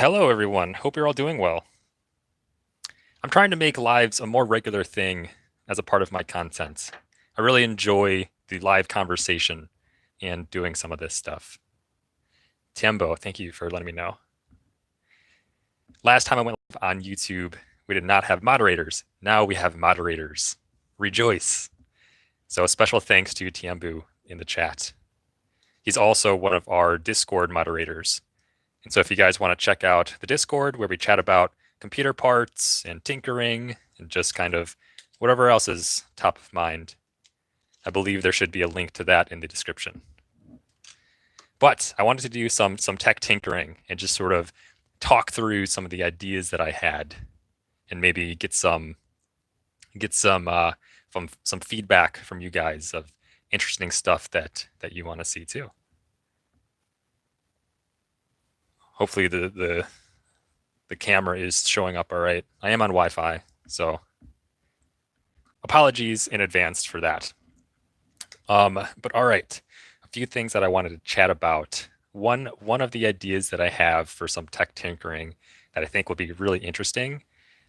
Hello, everyone. Hope you're all doing well. I'm trying to make lives a more regular thing as a part of my content. I really enjoy the live conversation and doing some of this stuff. Tiembo, thank you for letting me know. Last time I went live on YouTube, we did not have moderators. Now we have moderators. Rejoice. So a special thanks to Tiembu in the chat. He's also one of our Discord moderators. And so if you guys want to check out the Discord where we chat about computer parts and tinkering and just kind of whatever else is top of mind, I believe there should be a link to that in the description. But I wanted to do some tech tinkering and just sort of talk through some of the ideas that I had and maybe get some feedback from you guys of interesting stuff that you want to see too. Hopefully the camera is showing up all right. I am on Wi-Fi, so apologies in advance for that. But all right, a few things that I wanted to chat about. One of the ideas that I have for some tech tinkering that I think will be really interesting.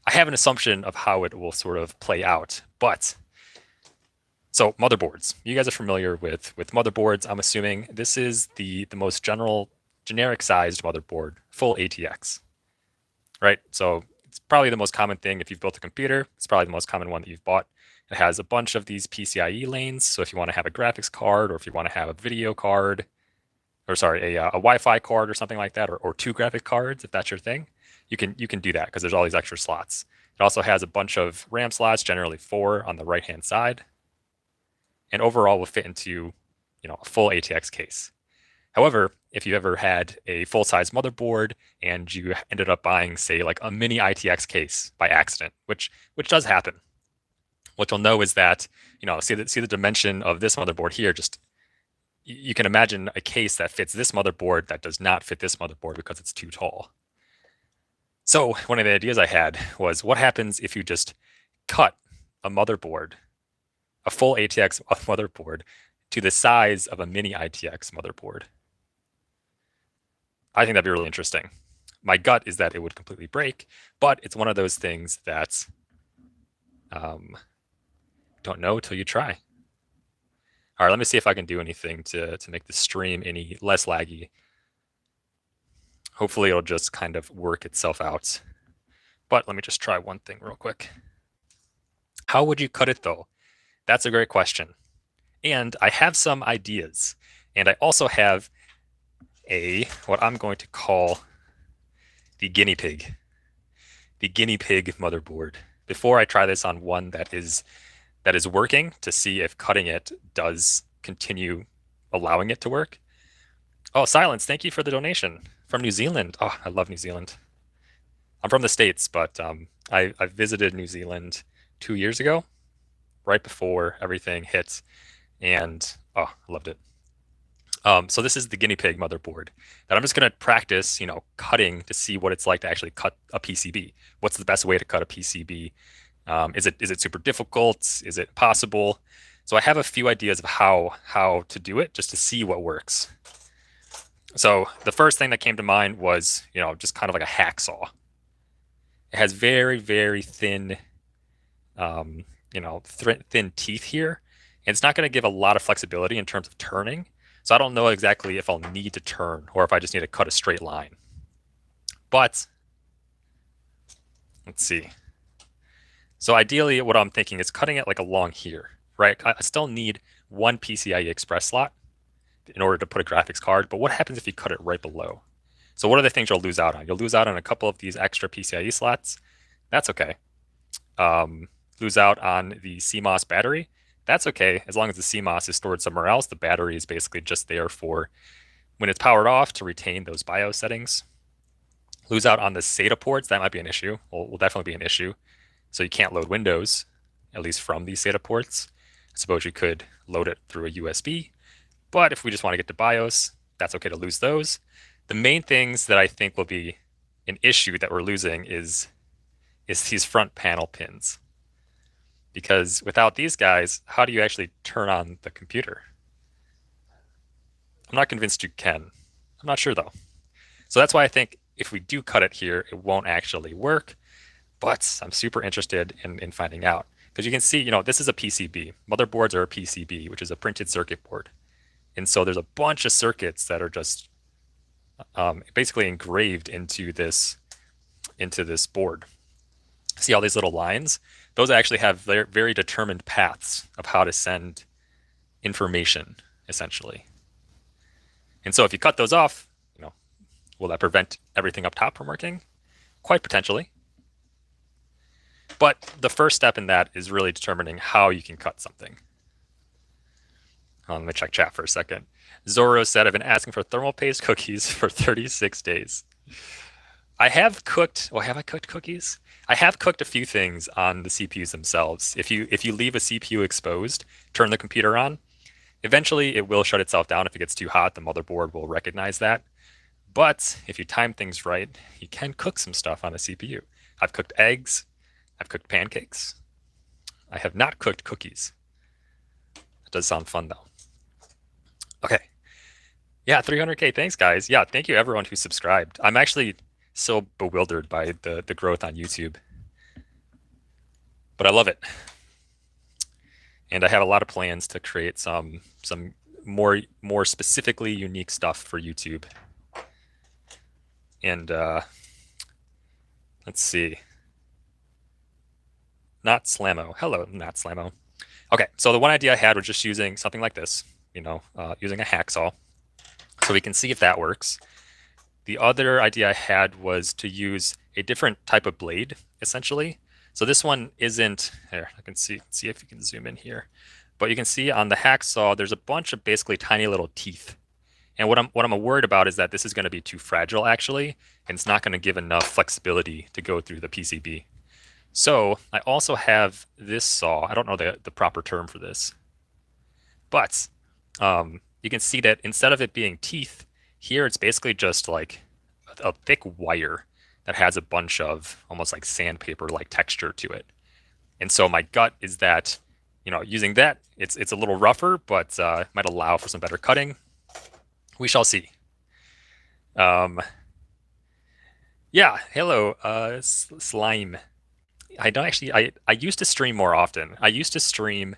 I have an assumption of how it will sort of play out, but so motherboards. You guys are familiar with motherboards. I'm assuming this is the most generic sized motherboard, full ATX, right? So it's probably the most common thing if you've built a computer. It's probably the most common one that you've bought. It has a bunch of these PCIe lanes. So if you want to have a graphics card, or if you want to have a video card, or sorry, a Wi-Fi card or something like that, or two graphic cards, if that's your thing, you can do that because there's all these extra slots. It also has a bunch of RAM slots, generally 4 on the right-hand side, and overall will fit into a full ATX case. However, if you ever had a full-size motherboard and you ended up buying, say, like a mini ITX case by accident, which does happen, what you'll know is that see the dimension of this motherboard here. Just you can imagine a case that fits this motherboard that does not fit this motherboard because it's too tall. So one of the ideas I had was, what happens if you just cut a motherboard, a full ATX motherboard, to the size of a mini ITX motherboard? I think that'd be really interesting. My gut is that it would completely break, but it's one of those things that don't know till you try. All right, let me see if I can do anything to make the stream any less laggy. Hopefully it'll just kind of work itself out. But let me just try one thing real quick. How would you cut it though? That's a great question. And I have some ideas. And I also have what I'm going to call the guinea pig motherboard. Before I try this on one that is working, to see if cutting it does continue allowing it to work. Oh, Silence, thank you for the donation from New Zealand. Oh, I love New Zealand. I'm from the States, but I visited New Zealand 2 years ago, right before everything hit, and oh, I loved it. So this is the guinea pig motherboard that I'm just going to practice, cutting to see what it's like to actually cut a PCB. What's the best way to cut a PCB? Is it super difficult? Is it possible? So I have a few ideas of how to do it, just to see what works. So the first thing that came to mind was, just kind of like a hacksaw. It has very, very thin, thin teeth here, and it's not going to give a lot of flexibility in terms of turning. So I don't know exactly if I'll need to turn or if I just need to cut a straight line. But let's see. So ideally, what I'm thinking is cutting it like along here, right? I still need one PCIe Express slot in order to put a graphics card, but what happens if you cut it right below? So what are the things you'll lose out on? You'll lose out on a couple of these extra PCIe slots. That's okay. Lose out on the CMOS battery. That's okay, as long as the CMOS is stored somewhere else. The battery is basically just there for when it's powered off to retain those BIOS settings. Lose out on the SATA ports. That might be an issue. Will definitely be an issue. So you can't load Windows, at least from these SATA ports. I suppose you could load it through a USB, but if we just want to get to BIOS, that's okay to lose those. The main things that I think will be an issue that we're losing is these front panel pins. Because without these guys, how do you actually turn on the computer? I'm not convinced you can. I'm not sure though. So that's why I think if we do cut it here, it won't actually work, but I'm super interested in finding out. Because you can see, this is a PCB. Motherboards are a PCB, which is a printed circuit board. And so there's a bunch of circuits that are just basically engraved into this board. See all these little lines? Those actually have very, very determined paths of how to send information, essentially. And so if you cut those off, will that prevent everything up top from working? Quite potentially. But the first step in that is really determining how you can cut something. Let me check chat for a second. Zoro said, I've been asking for thermal paste cookies for 36 days. I have cooked, have I cooked cookies? I have cooked a few things on the CPUs themselves. If you leave a CPU exposed, turn the computer on, eventually it will shut itself down. If it gets too hot, the motherboard will recognize that. But if you time things right, you can cook some stuff on a CPU. I've cooked eggs. I've cooked pancakes. I have not cooked cookies. That does sound fun, though. Okay. Yeah, 300K. Thanks, guys. Yeah, thank you, everyone who subscribed. I'm actually so bewildered by the growth on YouTube. But I love it. And I have a lot of plans to create some more specifically unique stuff for YouTube. And let's see. Not Slammo. Hello, not Slammo. Okay, so the one idea I had was just using something like this, using a hacksaw. So we can see if that works. The other idea I had was to use a different type of blade, essentially. So this one isn't, here, I can see if you can zoom in here. But you can see on the hacksaw, there's a bunch of basically tiny little teeth. And what I'm worried about is that this is going to be too fragile, actually, and it's not going to give enough flexibility to go through the PCB. So I also have this saw. I don't know the proper term for this. But you can see that instead of it being teeth, here it's basically just like a thick wire that has a bunch of almost like sandpaper-like texture to it. And so my gut is that, using that, it's a little rougher, but might allow for some better cutting. We shall see. Yeah, hello, Slime. I don't actually. I used to stream more often. I used to stream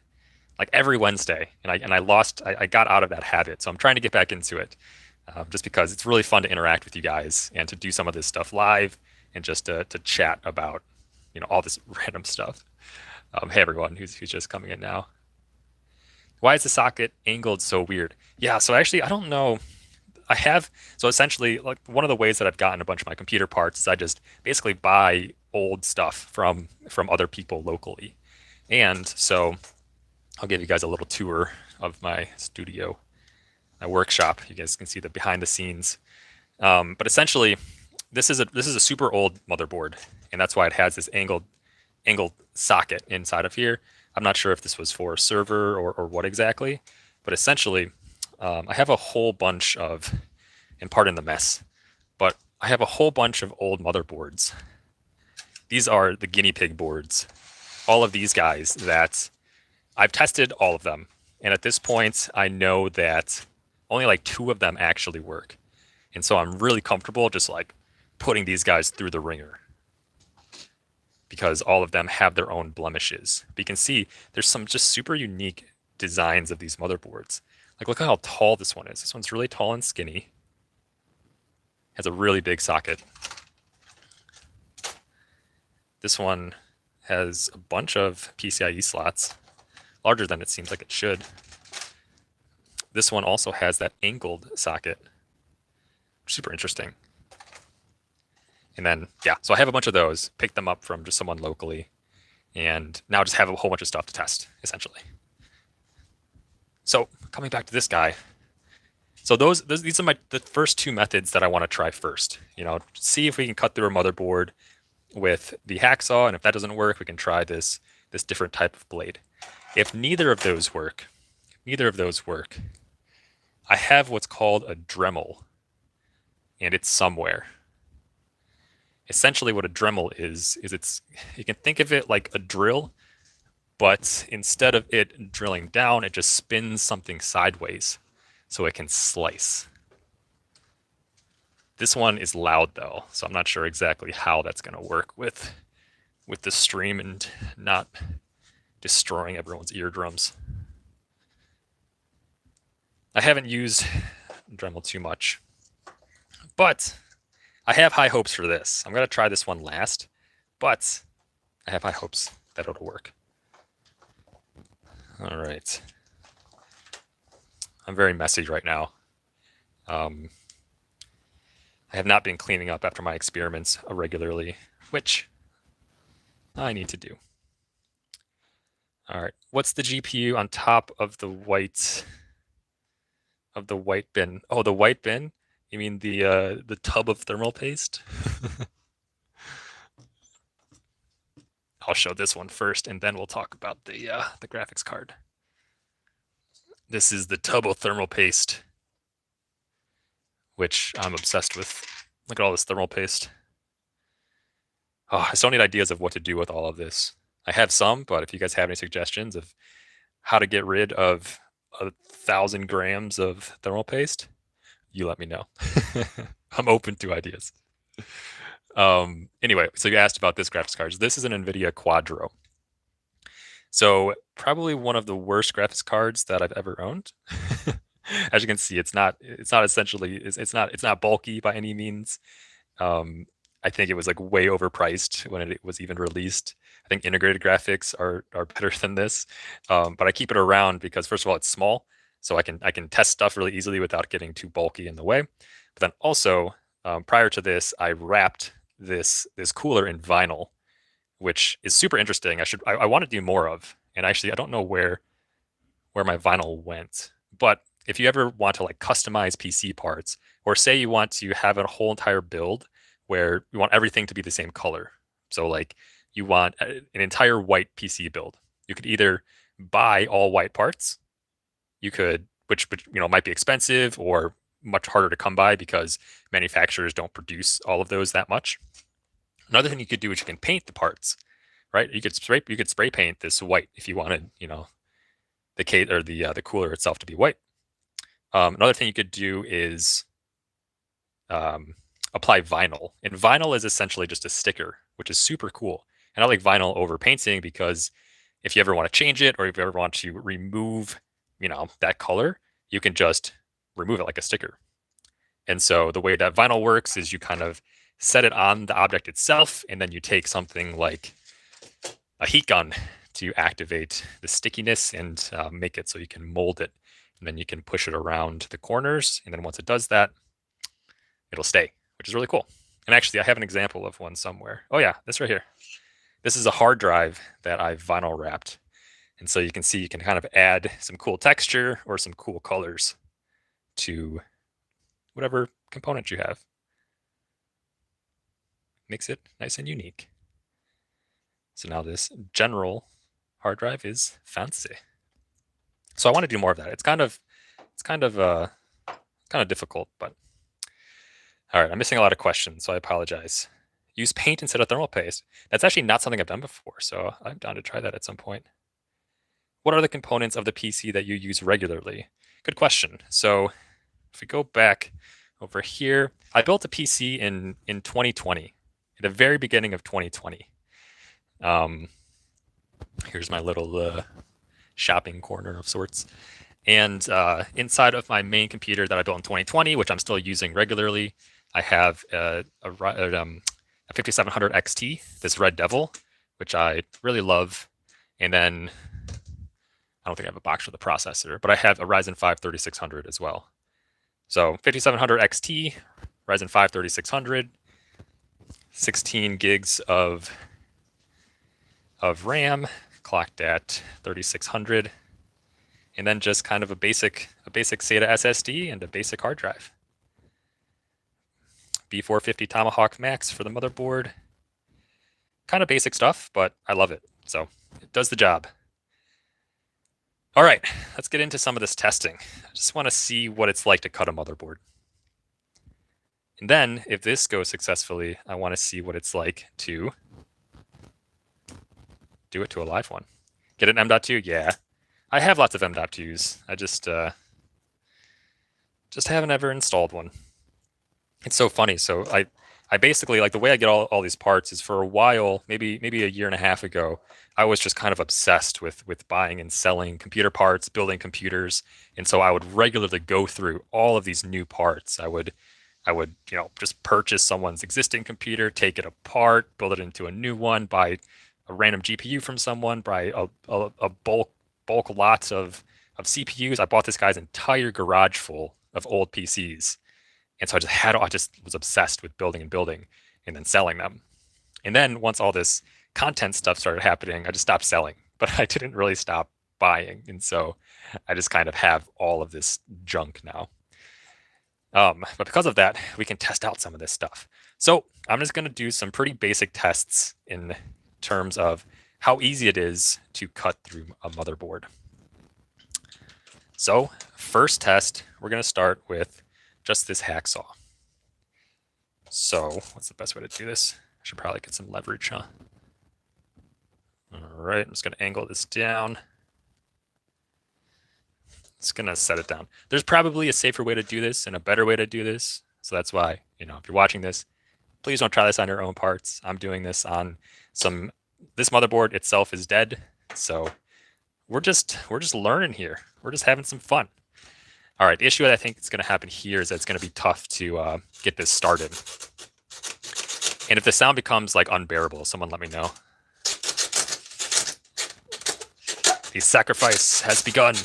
like every Wednesday, and I lost. I got out of that habit, so I'm trying to get back into it, just because it's really fun to interact with you guys and to do some of this stuff live and just to chat about all this random stuff. Hey everyone who's just coming in now. Why is the socket angled so weird? Yeah, so actually I don't know. So essentially, like one of the ways that I've gotten a bunch of my computer parts is I just basically buy old stuff from other people locally. And so I'll give you guys a little tour of my studio, my workshop. You guys can see the behind the scenes. But essentially, this is a super old motherboard, and that's why it has this angled socket inside of here. I'm not sure if this was for a server or what exactly, but essentially, I have a whole bunch of, and pardon the mess, but I have a whole bunch of old motherboards. These are the guinea pig boards. All of these guys that I've tested all of them. And at this point, I know that only like 2 of them actually work. And so I'm really comfortable just like putting these guys through the ringer, because all of them have their own blemishes. But you can see there's some just super unique designs of these motherboards. Like, look at how tall this one is. This one's really tall and skinny. Has a really big socket. This one has a bunch of PCIe slots, larger than it seems like it should. This one also has that angled socket. Super interesting. And then, yeah, so I have a bunch of those, picked them up from just someone locally, and now just have a whole bunch of stuff to test, essentially. So coming back to this guy, so these are the first 2 methods that I want to try first. See if we can cut through a motherboard with the hacksaw, and if that doesn't work, we can try this different type of blade. If neither of those work, I have what's called a Dremel, and it's somewhere. Essentially, what a Dremel is you can think of it like a drill, but instead of it drilling down, it just spins something sideways so it can slice. This one is loud though, so I'm not sure exactly how that's going to work with the stream and not destroying everyone's eardrums. I haven't used Dremel too much, but I have high hopes for this. I'm going to try this one last, but I have high hopes that it'll work. All right. I'm very messy right now. I have not been cleaning up after my experiments regularly, which I need to do. All right. What's the GPU on top of the white bin? Oh, the white bin? You mean the tub of thermal paste? I'll show this one first, and then we'll talk about the graphics card. This is the tub of thermal paste, which I'm obsessed with. Look at all this thermal paste. Oh, I still need ideas of what to do with all of this. I have some, but if you guys have any suggestions of how to get rid of 1,000 grams of thermal paste, you let me know. I'm open to ideas. Anyway, so you asked about this graphics card. This is an NVIDIA Quadro. So probably one of the worst graphics cards that I've ever owned. As you can see, it's not bulky by any means. I think it was like way overpriced when it was even released. I think integrated graphics are better than this. But I keep it around because first of all, it's small, so I can test stuff really easily without getting too bulky in the way. But then also, prior to this, I wrapped this cooler in vinyl, which is super interesting. I want to do more of, and actually I don't know where my vinyl went. But if you ever want to like customize PC parts, or say you want to have a whole entire build where you want everything to be the same color, so like you want an entire white PC build, you could either buy all white parts, you could, which might be expensive or much harder to come by because manufacturers don't produce all of those that much. Another thing you could do is you can paint the parts, right? You could spray paint this white if you wanted, the cooler itself to be white. Another thing you could do is apply vinyl, and vinyl is essentially just a sticker, which is super cool. And I like vinyl over painting because if you ever want to change it or if you ever want to remove, that color, you can just remove it like a sticker. And so the way that vinyl works is you kind of set it on the object itself, and then you take something like a heat gun to activate the stickiness and make it so you can mold it. And then you can push it around the corners, and then once it does that, it'll stay, which is really cool. And actually, I have an example of one somewhere. Oh yeah, this right here. This is a hard drive that I've vinyl wrapped. And so you can see you can kind of add some cool texture or some cool colors to whatever component you have. Makes it nice and unique. So now this general hard drive is fancy. So I want to do more of that. It's kind of difficult, but all right, I'm missing a lot of questions, so I apologize. Use paint instead of thermal paste. That's actually not something I've done before, so I'm down to try that at some point. What are the components of the PC that you use regularly? Good question. So if we go back over here, I built a PC in 2020, at the very beginning of 2020. Here's my little shopping corner of sorts. And inside of my main computer that I built in 2020, which I'm still using regularly, I have a 5700 XT, this Red Devil, which I really love. And then I don't think I have a box for the processor, but I have a Ryzen 5 3600 as well. So 5700 XT, Ryzen 5 3600, 16 gigs of RAM, clocked at 3600, and then just kind of a basic SATA SSD and a basic hard drive. B450 Tomahawk Max for the motherboard. Kind of basic stuff, but I love it. So it does the job. All right, let's get into some of this testing. I just want to see what it's like to cut a motherboard. And then if this goes successfully, I want to see what it's like to do it to a live one. Get an M.2? Yeah. I have lots of M.2s. I just haven't ever installed one. It's so funny. So I basically like the way I get all these parts is for a while, maybe a year and a half ago, I was just kind of obsessed with buying and selling computer parts, building computers, and so I would regularly go through all of these new parts. I would just purchase someone's existing computer, take it apart, build it into a new one, buy a random GPU from someone, buy a bulk lot of CPUs. I bought this guy's entire garage full of old PCs, and so I just was obsessed with building and building, and then selling them. And then once all this content stuff started happening, I just stopped selling, but I didn't really stop buying, and so I just kind of have all of this junk now. But because of that, we can test out some of this stuff. So I'm just going to do some pretty basic tests in terms of how easy it is to cut through a motherboard. So first test, we're going to start with just this hacksaw. So what's the best way to do this? I should probably get some leverage, huh? All right, I'm just going to angle this down. Just going to set it down. There's probably a safer way to do this and a better way to do this. So that's why, if you're watching this, please don't try this on your own parts. I'm doing this on this motherboard itself is dead. So we're just learning here. We're just having some fun. All right, the issue that I think is going to happen here is that it's going to be tough to get this started. And if the sound becomes like unbearable, someone let me know. The sacrifice has begun.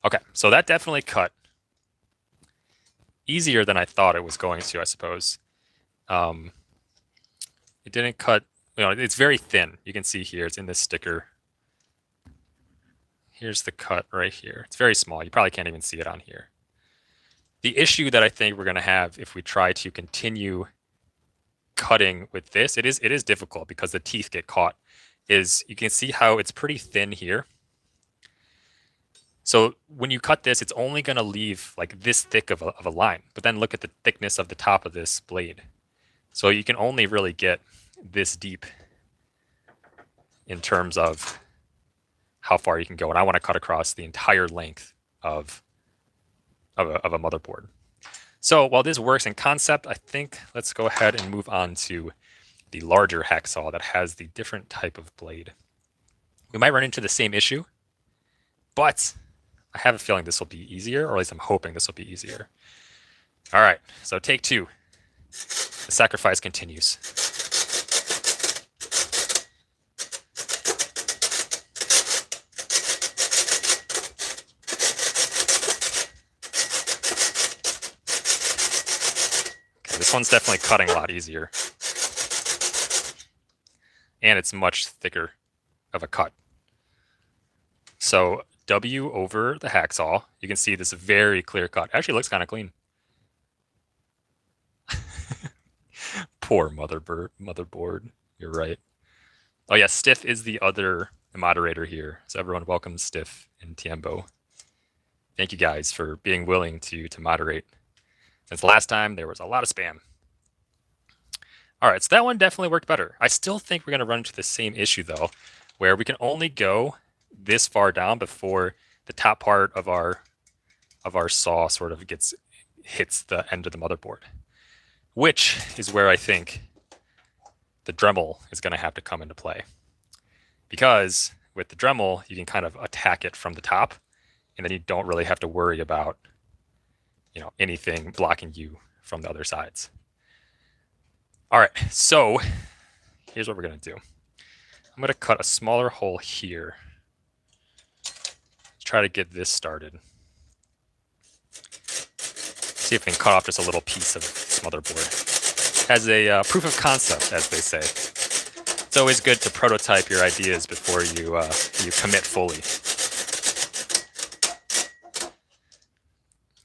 Okay, so that definitely cut. Easier than I thought it was going to, I suppose. It didn't cut, it's very thin. You can see here, it's in this sticker. Here's the cut right here. It's very small. You probably can't even see it on here. The issue that I think we're going to have if we try to continue cutting with this, it is difficult because the teeth get caught, is you can see how it's pretty thin here. So when you cut this, it's only going to leave like this thick of a line. But then look at the thickness of the top of this blade. So you can only really get this deep in terms of how far you can go. And I want to cut across the entire length of a motherboard. So while this works in concept, I think let's go ahead and move on to the larger hacksaw that has the different type of blade. We might run into the same issue, but I have a feeling this will be easier, or at least I'm hoping this will be easier. All right, so take two. The sacrifice continues. Okay, this one's definitely cutting a lot easier. And it's much thicker of a cut. So W over the hacksaw, you can see this very clear cut. Actually looks kind of clean. Poor motherboard. You're right. Oh yeah, Stiff is the other moderator here. So everyone welcome Stiff and Tiembo. Thank you guys for being willing to moderate. Since the last time, there was a lot of spam. All right, so that one definitely worked better. I still think we're going to run into the same issue, though, where we can only go this far down before the top part of our saw sort of hits the end of the motherboard, which is where I think the Dremel is going to have to come into play. Because with the Dremel, you can kind of attack it from the top, and then you don't really have to worry about anything blocking you from the other sides. All right, so here's what we're going to do. I'm going to cut a smaller hole here. Try to get this started. See if we can cut off just a little piece of this motherboard. As a proof of concept, as they say. It's always good to prototype your ideas before you commit fully.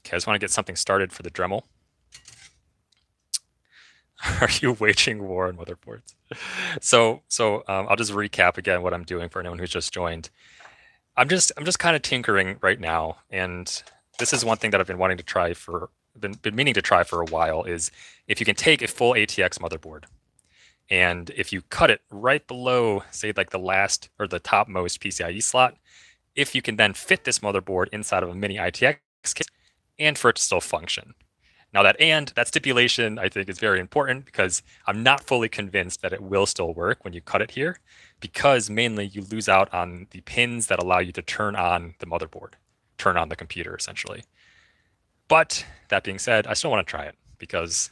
Okay, I just want to get something started for the Dremel. Are you waging war on motherboards? So I'll just recap again what I'm doing for anyone who's just joined. I'm just kind of tinkering right now, and this is one thing that I've been wanting to try been meaning to try for a while, is if you can take a full ATX motherboard And if you cut it right below, say like the last or the topmost PCIe slot, if you can then fit this motherboard inside of a mini ITX case and for it to still function. Now that stipulation I think is very important because I'm not fully convinced that it will still work when you cut it here, because mainly you lose out on the pins that allow you to turn on the motherboard, turn on the computer essentially. But that being said, I still want to try it because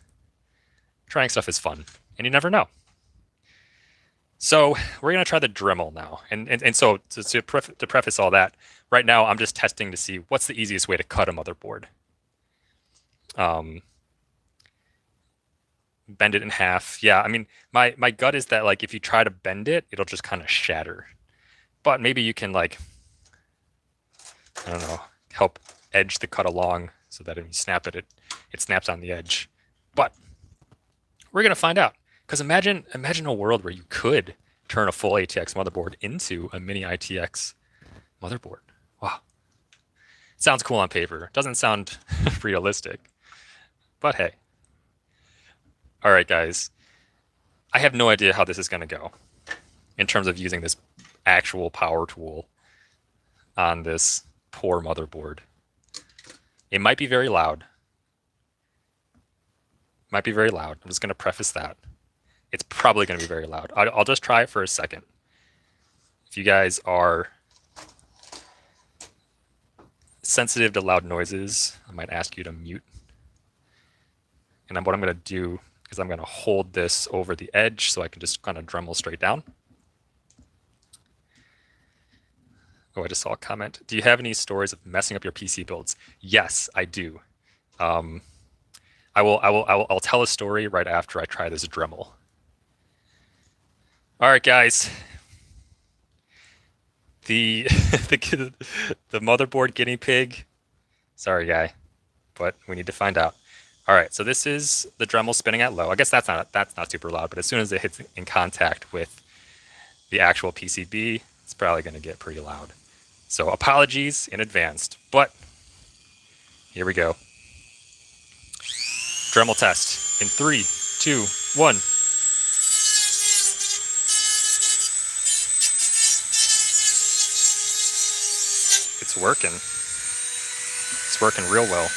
trying stuff is fun and you never know. So we're going to try the Dremel now. And so to preface all that, right now I'm just testing to see what's the easiest way to cut a motherboard. Bend it in half. Yeah, I mean, my gut is that like if you try to bend it, it'll just kind of shatter. But maybe you can like, I don't know, help edge the cut along so that if you snap it, it snaps on the edge. But we're going to find out. Because imagine a world where you could turn a full ATX motherboard into a mini ITX motherboard. Wow. Sounds cool on paper. Doesn't sound realistic. But hey. All right, guys. I have no idea how this is going to go in terms of using this actual power tool on this poor motherboard. It might be very loud. Might be very loud. I'm just going to preface that. It's probably going to be very loud. I'll just try it for a second. If you guys are sensitive to loud noises, I might ask you to mute. And then what I'm going to do is I'm going to hold this over the edge so I can just kind of Dremel straight down. Oh, I just saw a comment. Do you have any stories of messing up your PC builds? Yes, I do. I'll tell a story right after I try this Dremel. All right, guys. The motherboard guinea pig. Sorry, guy, but we need to find out. All right, so this is the Dremel spinning at low. I guess that's not super loud, but as soon as it hits in contact with the actual PCB, it's probably going to get pretty loud. So apologies in advance, but here we go. Dremel test in 3, 2, 1. It's working. It's working real well.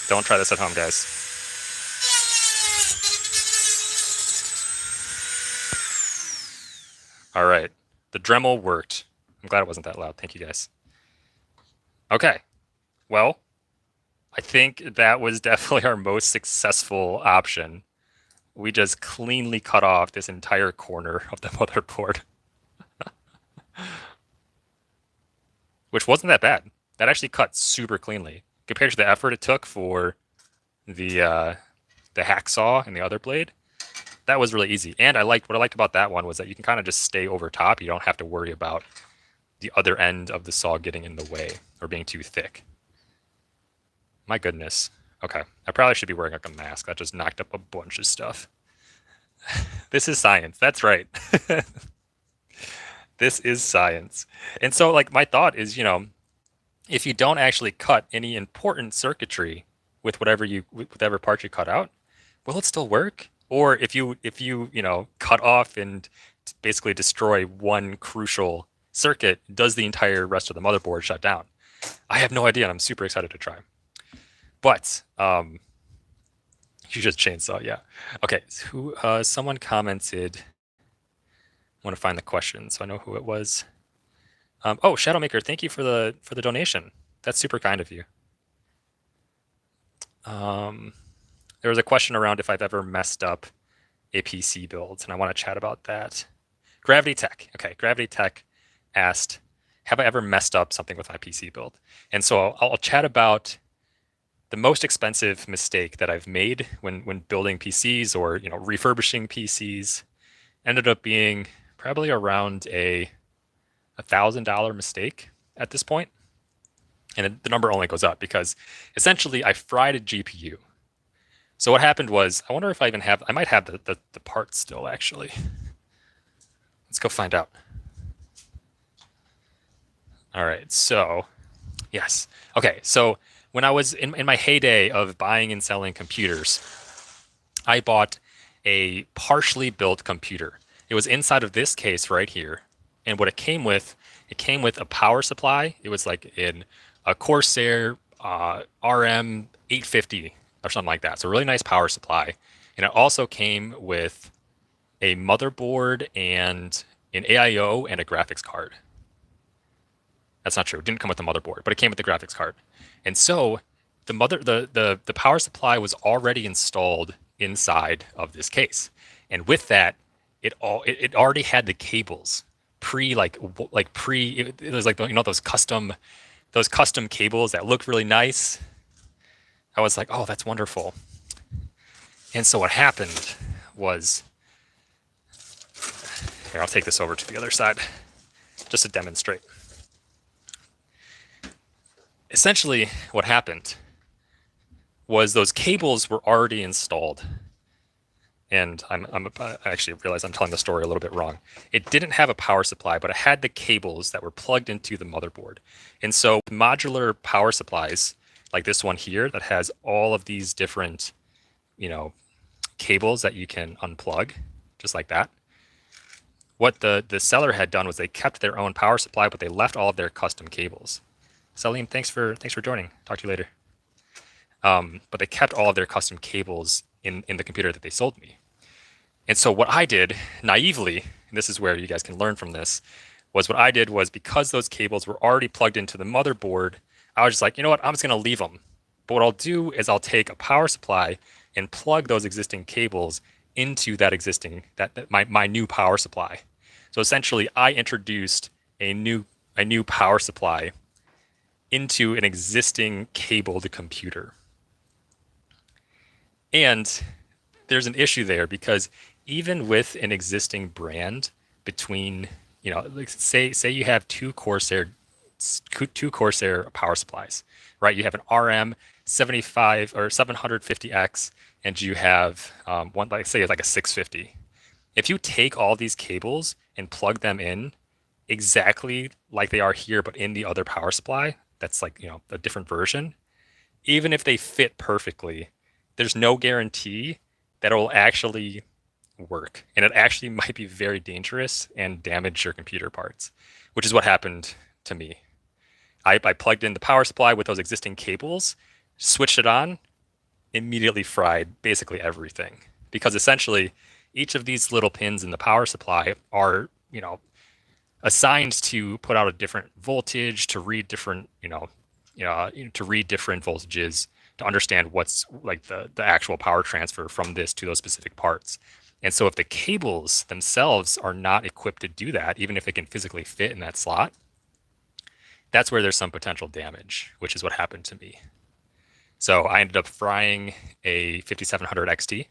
Don't try this at home, guys. All right. The Dremel worked. I'm glad it wasn't that loud. Thank you, guys. Okay. Well, I think that was definitely our most successful option. We just cleanly cut off this entire corner of the motherboard. Which wasn't that bad. That actually cut super cleanly compared to the effort it took for the hacksaw and the other blade. That was really easy. And what I liked about that one was that you can kind of just stay over top. You don't have to worry about the other end of the saw getting in the way or being too thick. My goodness. Okay, I probably should be wearing like a mask. That just knocked up a bunch of stuff. This is science. That's right. This is science. And so like my thought is, you know, if you don't actually cut any important circuitry with whatever part you cut out, will it still work? Or if you cut off and basically destroy one crucial circuit, does the entire rest of the motherboard shut down? I have no idea, and I'm super excited to try. But you just chainsaw, yeah. Okay, someone commented. I want to find the question so I know who it was. Oh, Shadowmaker, thank you for the donation. That's super kind of you. There was a question around if I've ever messed up a PC build, and I want to chat about that. Gravity Tech. Okay, Gravity Tech asked, have I ever messed up something with my PC build? And so I'll chat about the most expensive mistake that I've made when building PCs or refurbishing PCs. Ended up being probably around a $1,000 mistake at this point. And the number only goes up because essentially I fried a GPU. So what happened was, I wonder if I might have the parts still actually. Let's go find out. All right, so yes. Okay, so when I was in my heyday of buying and selling computers, I bought a partially built computer. It was inside of this case right here. And what it came with a power supply. It was like in a Corsair RM 850 or something like that. So a really nice power supply. And it also came with a motherboard and an AIO and a graphics card. That's not true. It didn't come with the motherboard, but it came with the graphics card. And so the power supply was already installed inside of this case. And with that, it already had the cables it was like those custom cables that look really nice. I was like, oh, that's wonderful. And so what happened was, here, I'll take this over to the other side just to demonstrate. Essentially, what happened was those cables were already installed. And I actually realize I'm telling the story a little bit wrong. It didn't have a power supply, but it had the cables that were plugged into the motherboard. And so modular power supplies, like this one here, that has all of these different, cables that you can unplug, just like that. What the seller had done was they kept their own power supply, but they left all of their custom cables. Salim, thanks for joining. Talk to you later. But they kept all of their custom cables in the computer that they sold me. And so what I did naively, and this is where you guys can learn from this, was what I did was because those cables were already plugged into the motherboard, I was just like, you know what, I'm just going to leave them. But what I'll do is I'll take a power supply and plug those existing cables into that existing my new power supply. So essentially, I introduced a new power supply into an existing cabled computer. And there's an issue there because even with an existing brand between, like say you have two Corsair power supplies, right? You have an RM 75 or 750X, and you have one like say like a 650. If you take all these cables and plug them in exactly like they are here, but in the other power supply, that's like a different version. Even if they fit perfectly, there's no guarantee that it will actually work. And it actually might be very dangerous and damage your computer parts, which is what happened to me. I plugged in the power supply with those existing cables, switched it on, immediately fried basically everything. Because essentially, each of these little pins in the power supply are, assigned to put out a different voltage, to read different, to read different voltages, to understand what's like the actual power transfer from this to those specific parts. And so if the cables themselves are not equipped to do that, even if it can physically fit in that slot, that's where there's some potential damage, which is what happened to me. So I ended up frying a 5700 XT.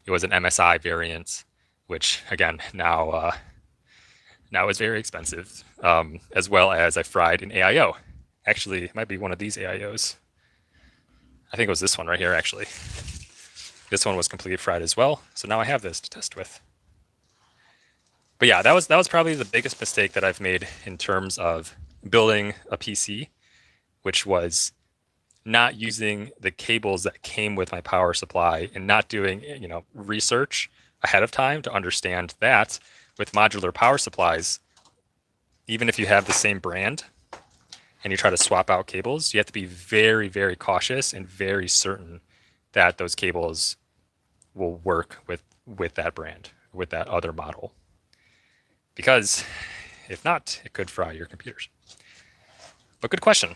It was an MSI variant, which again, now is very expensive, as well as I fried an AIO. Actually, it might be one of these AIOs. I think it was this one right here, actually. This one was completely fried as well, so now I have this to test with. But yeah, that was probably the biggest mistake that I've made in terms of building a PC, which was not using the cables that came with my power supply and not doing research ahead of time to understand that with modular power supplies, even if you have the same brand and you try to swap out cables, you have to be very, very cautious and very certain that those cables will work with that brand, with that other model. Because if not, it could fry your computers. But good question.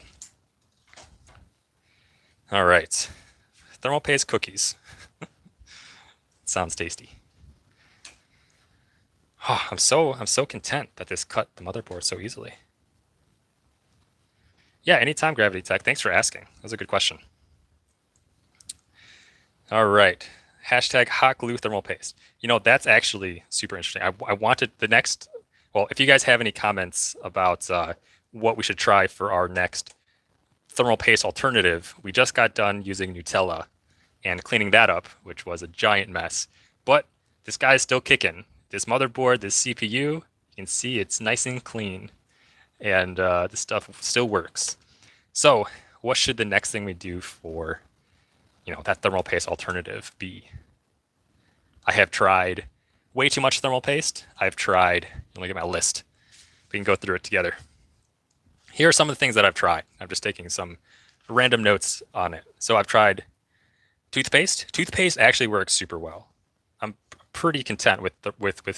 All right. Thermal paste cookies. Sounds tasty. Oh, I'm so content that this cut the motherboard so easily. Yeah, anytime, Gravity Tech. Thanks for asking. That was a good question. All right. Hashtag hot glue thermal paste. That's actually super interesting. I wanted the next, well, if you guys have any comments about what we should try for our next thermal paste alternative, we just got done using Nutella and cleaning that up, which was a giant mess. But this guy is still kicking. This motherboard, this CPU, you can see it's nice and clean. And this stuff still works. So what should the next thing we do for, that thermal paste alternative be? I have tried way too much thermal paste. I've tried, let me get my list. We can go through it together. Here are some of the things that I've tried. I'm just taking some random notes on it. So I've tried toothpaste. Toothpaste actually works super well. I'm pretty content with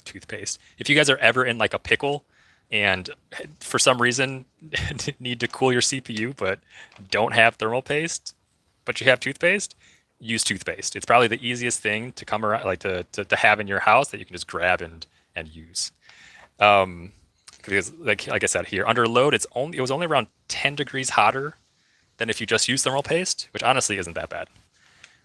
toothpaste. If you guys are ever in like a pickle and for some reason need to cool your CPU but don't have thermal paste, but you have toothpaste, use toothpaste. It's probably the easiest thing to come around, like to have in your house that you can just grab and use. Because like I said here, under load, it was only around 10 degrees hotter than if you just use thermal paste, which honestly isn't that bad.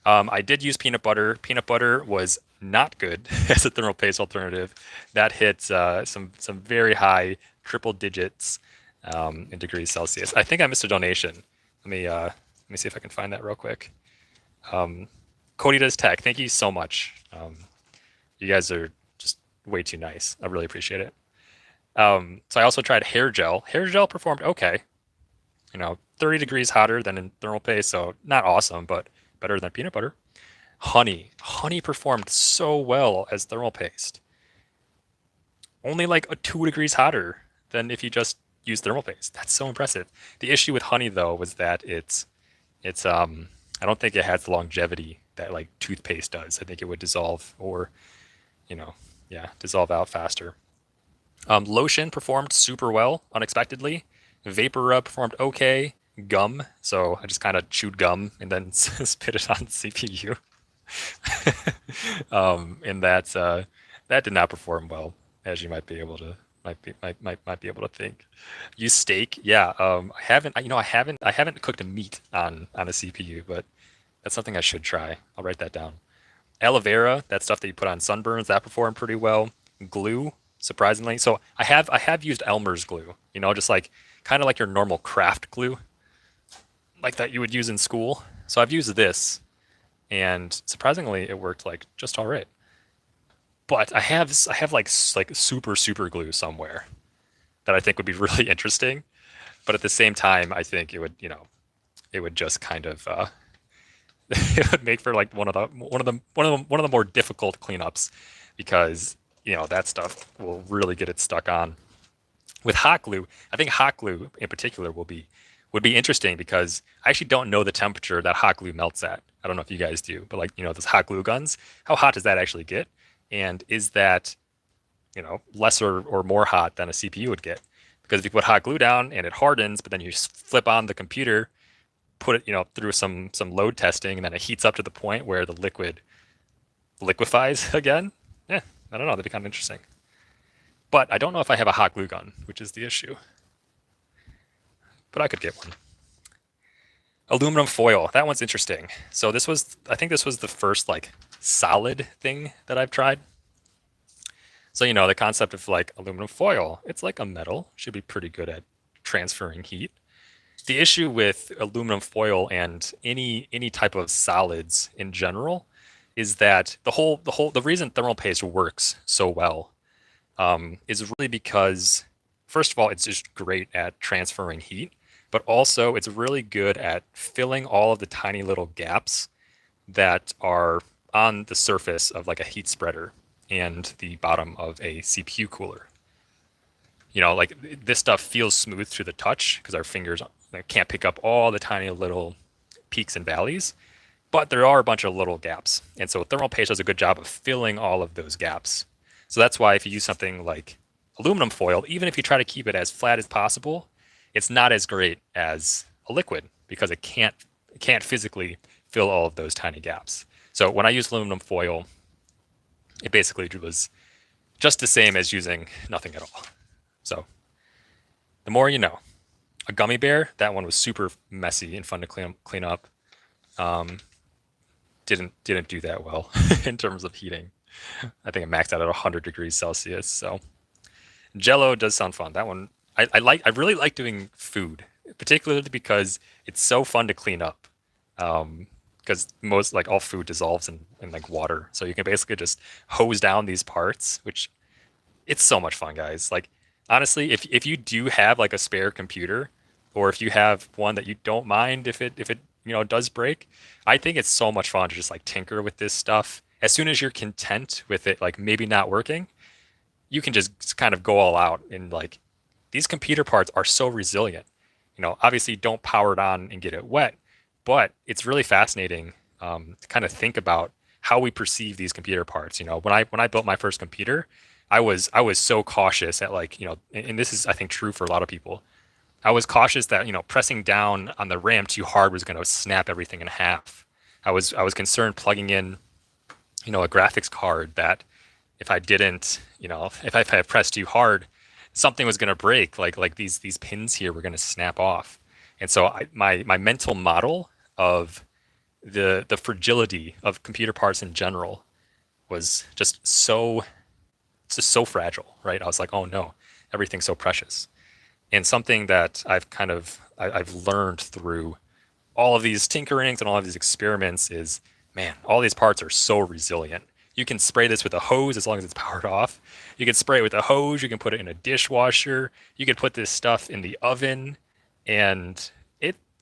I did use peanut butter. Peanut butter was not good as a thermal paste alternative. That hit some very high triple digits in degrees Celsius. I think I missed a donation. Let me see if I can find that real quick. Cody Does Tech, thank you so much. You guys are just way too nice. I really appreciate it. So I also tried hair gel. Hair gel performed okay. 30 degrees hotter than in thermal paste, so not awesome, but better than peanut butter. Honey performed so well as thermal paste. Only like a 2 degrees hotter than if you just use thermal paste. That's so impressive. The issue with honey though was that it's I don't think it has the longevity that like toothpaste does. I think it would dissolve or dissolve out faster. Lotion performed super well unexpectedly. Vapor rub performed okay. Gum, so I just kind of chewed gum and then spit it on the CPU. And that did not perform well, as you might be able to think. Use steak, yeah. I haven't cooked a meat on a CPU, but that's something I should try. I'll write that down. Aloe vera, that stuff that you put on sunburns, that performed pretty well. Glue, surprisingly. So I have used Elmer's glue, just like kind of like your normal craft glue, like that you would use in school. So I've used this, and surprisingly, it worked like just all right. But I have like super glue somewhere that I think would be really interesting. But at the same time, I think it would just kind of it would make for like one of the more difficult cleanups because that stuff will really get it stuck on. With hot glue, I think hot glue in particular would be interesting because I actually don't know the temperature that hot glue melts at. I don't know if you guys do, but like those hot glue guns, how hot does that actually get? And is that less or more hot than a CPU would get? Because if you put hot glue down and it hardens, but then you flip on the computer, put it through some load testing, and then it heats up to the point where the liquid liquefies again. Yeah, I don't know. That'd be kind of interesting. But I don't know if I have a hot glue gun, which is the issue. But I could get one. Aluminum foil. That one's interesting. So I think this was the first like solid thing that I've tried. So the concept of like aluminum foil, it's like a metal, should be pretty good at transferring heat. The issue with aluminum foil and any type of solids in general is that the reason thermal paste works so well is really because, first of all, it's just great at transferring heat, but also it's really good at filling all of the tiny little gaps that are on the surface of like a heat spreader and the bottom of a CPU cooler. Like this stuff feels smooth through the touch because our fingers can't pick up all the tiny little peaks and valleys, but there are a bunch of little gaps. And so thermal paste does a good job of filling all of those gaps. So that's why if you use something like aluminum foil, even if you try to keep it as flat as possible, it's not as great as a liquid because it can't physically fill all of those tiny gaps. So when I used aluminum foil, it basically was just the same as using nothing at all. So the more you know. A gummy bear, that one was super messy and fun to clean up. Didn't do that well in terms of heating. I think it maxed out at 100 degrees Celsius. So Jello does sound fun. That one I really like doing food, particularly because it's so fun to clean up. Because most like all food dissolves in like water, so you can basically just hose down these parts, which it's so much fun, guys. Like honestly, if you do have like a spare computer, or if you have one that you don't mind if it does break, I think it's so much fun to just like tinker with this stuff As soon as you're content with it, like maybe not working, you can just kind of go all out. And like these computer parts are so resilient. Obviously don't power it on and get it wet, but it's really fascinating to kind of think about how we perceive these computer parts. When I built my first computer, I was so cautious at like, and this is I think true for a lot of people. I was cautious that, pressing down on the RAM too hard was going to snap everything in half. I was concerned plugging in, a graphics card that if I didn't, if I pressed too hard, something was going to break. Like these pins here were going to snap off. And so my mental model of the fragility of computer parts in general was just so fragile, right? I was like, oh no, everything's so precious. And something that I've learned through all of these tinkerings and all of these experiments is, man, all these parts are so resilient. You can spray this with a hose as long as it's powered off. You can spray it with a hose. You can put it in a dishwasher. You can put this stuff in the oven, and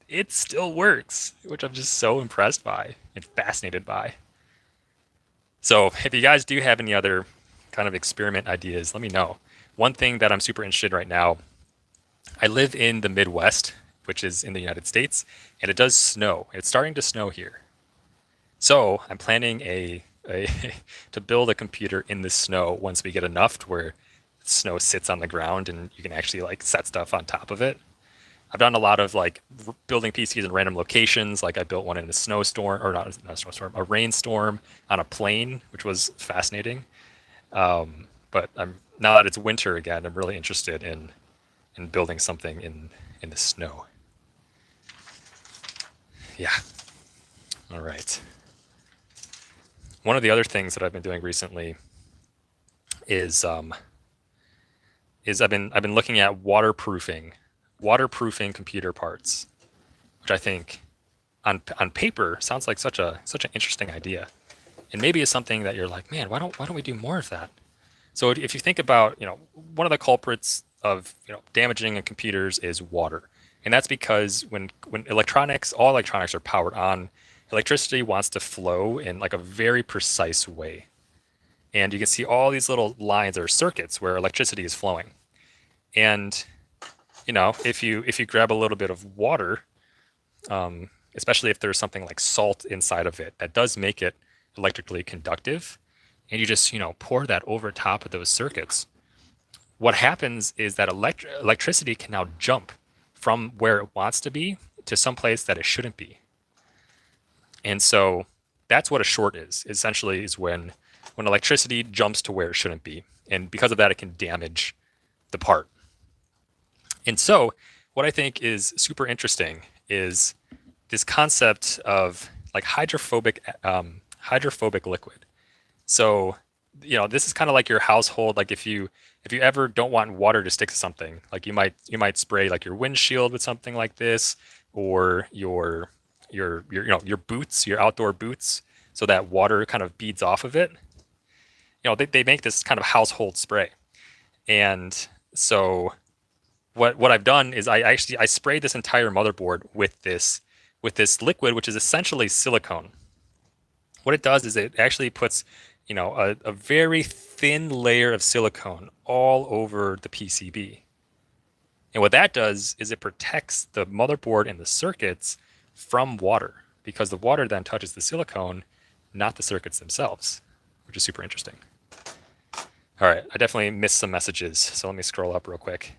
it still works, which I'm just so impressed by and fascinated by. So if you guys do have any other kind of experiment ideas, let me know. One thing that I'm super interested in right now, I live in the Midwest, which is in the United States, and it does snow. It's starting to snow here. So I'm planning a to build a computer in the snow once we get enough to where snow sits on the ground and you can actually like set stuff on top of it. I've done a lot of like building PCs in random locations. Like I built one in a snowstorm, or not a snowstorm, a rainstorm on a plane, which was fascinating. But I'm now that it's winter again, I'm really interested in building something in the snow. Yeah. All right. One of the other things that I've been doing recently is I've been looking at waterproofing computer parts, which I think on paper sounds like such an interesting idea, and maybe it's something that you're like, man, why don't we do more of that? So if you think about, one of the culprits of damaging computers is water, and that's because when all electronics are powered on, electricity wants to flow in like a very precise way, and you can see all these little lines or circuits where electricity is flowing. And if you grab a little bit of water, especially if there's something like salt inside of it, that does make it electrically conductive, and you just pour that over top of those circuits, what happens is that electricity can now jump from where it wants to be to some place that it shouldn't be. And so that's what a short is. Essentially, is when electricity jumps to where it shouldn't be, and because of that, it can damage the part. And so, what I think is super interesting is this concept of like hydrophobic liquid. So, this is kind of like your household. Like if you ever don't want water to stick to something, like you might spray like your windshield with something like this, or your boots, your outdoor boots, so that water kind of beads off of it. They make this kind of household spray. And so what I've done is I sprayed this entire motherboard with this liquid, which is essentially silicone. What it does is it actually puts a very thin layer of silicone all over the PCB. And what that does is it protects the motherboard and the circuits from water, because the water then touches the silicone, not the circuits themselves, which is super interesting. All right, I definitely missed some messages, so let me scroll up real quick.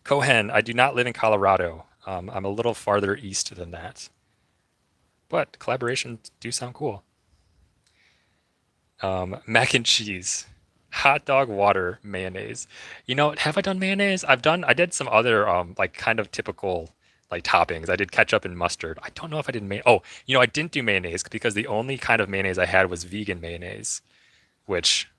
Cohen, I do not live in Colorado. I'm a little farther east than that. But collaborations do sound cool. Mac and cheese, hot dog water, mayonnaise. Have I done mayonnaise? I did some other like kind of typical like toppings. I did ketchup and mustard. I don't know if I did mayonnaise. Oh, I didn't do mayonnaise because the only kind of mayonnaise I had was vegan mayonnaise, which